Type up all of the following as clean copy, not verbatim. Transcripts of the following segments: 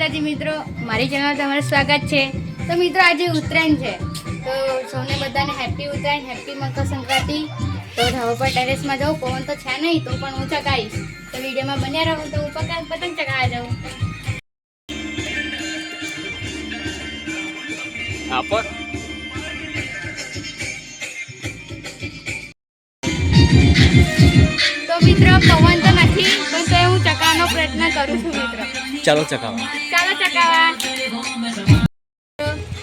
માતાજી મિત્રો, મારી ચેનલ તમારું સ્વાગત છે। તો મિત્રો આજે ઉત્તરાયણ છે, તો સૌને બધાને હેપી ઉત્તરાયણ, હેપી મકર સંક્રાંતિ। તો ધાબા પર ટેરેસમાં જાઉં, પવન તો છે નહીં તો પણ હું ચગાવીશ, તો વિડીયોમાં બન્યા રહો તો હું પતંગ ચગાવવા જાઉં। તો મિત્રો પવન તો નથી પણ તો હું ચગાવવાનો પ્રયત્ન કરું છું મિત્રો। ચાલો ચકાવા।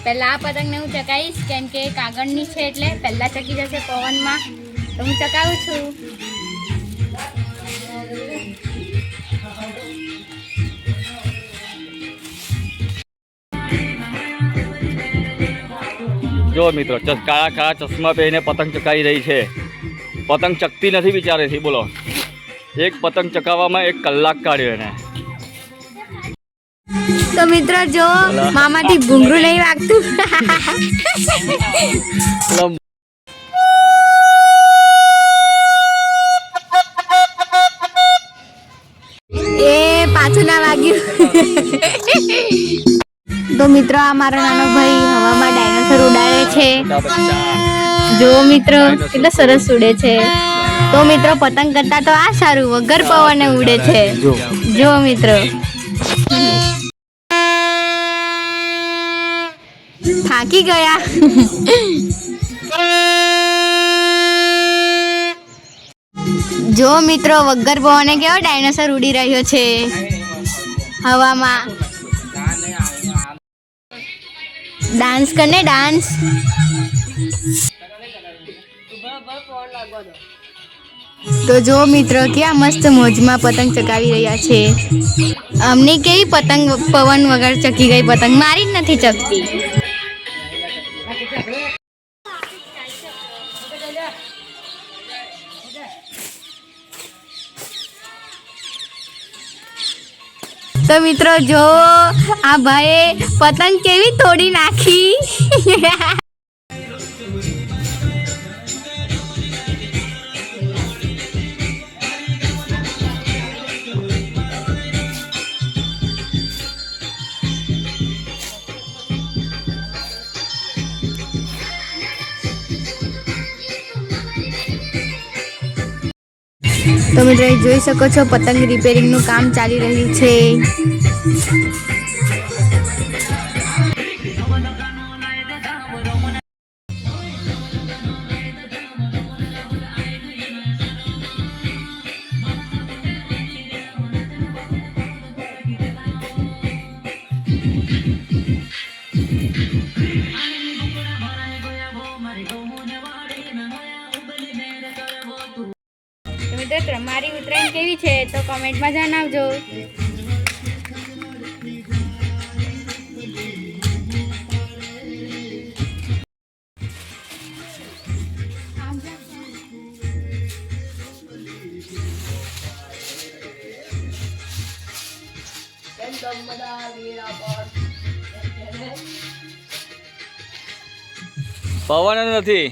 પહેલા આ પતંગને હું ચગાવીશ, કેમ કે કાગળની છે એટલે પહેલા ચગી જશે પવનમાં, તો હું ચગાવું છું। જો મિત્રો કાળા કાળા ચશ્મા પહેરીને પતંગ ચકાવી રહી છે। પતંગ ચકતી નથી વિચારેથી, બોલો એક પતંગ ચકાવવામાં 1 કલાક કાઢ્યો એને। તો મિત્રો જો મામાથી ઘૂંઘરું નહીં વાગતું। એ પાછું ના વાગ્યું। તો મિત્રો આ મારો નાનો ભાઈ હવામાં ડાયનોસર ઉડાડે છે। જો મિત્રો કેટલા સરસ ઉડે છે। તો મિત્રો પતંગ કરતા તો આ સારું, વગર પવને ઉડે છે। જો મિત્રો થાકી ગયા। જો મિત્રો વગર પવને કેવો ડાયનોસર ઉડી રહ્યો છે હવામાં। डांस करने डांस। तो जो मित्रों क्या मस्त मौज में पतंग चगावी रह्या छे। अमने केवी पतंग पवन वगर चकी गई पतंग मारी ज नथी चकती। तो मित्रों जो आ भाई पतंग केवी तोड़ी नाखी। तो मित्रों જોઈ શકો છો પતંગ રિપેરિંગ નું કામ ચાલી રહ્યું છે। મિત્રો તમારી ઉત્તરાયણ કેવી છે તો કમેન્ટમાં જણાવજો। પવન નથી,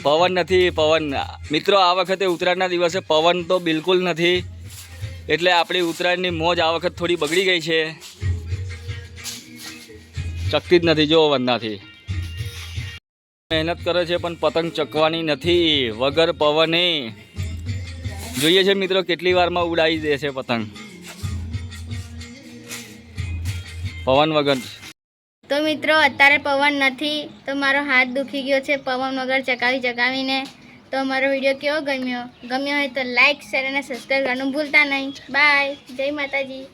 પવન નથી, પવન મિત્રો આ વખતે ઉત્તરાયણના દિવસે પવન તો બિલકુલ નથી, એટલે આપણી ઉત્તરાયણની મોજ આ વખત થોડી બગડી ગઈ છે। ચકતી જ નથી, જો વંદાથી મહેનત કરે છે પણ પતંગ ચકવાની નથી વગર પવને। જોઈએ છે મિત્રો કેટલી વારમાં ઉડાવી દે છે પતંગ પવન વગર। તો મિત્રો અત્યારે પવન નથી તો મારો હાથ દુખી ગયો છે પવન વગર ચગાવીને। તો મારો વિડીયો કેવો ગમ્યો હોય તો લાઈક, શેર અને સબસ્ક્રાઈબ કરવાનું ભૂલતા નહીં। બાય, જય માતાજી।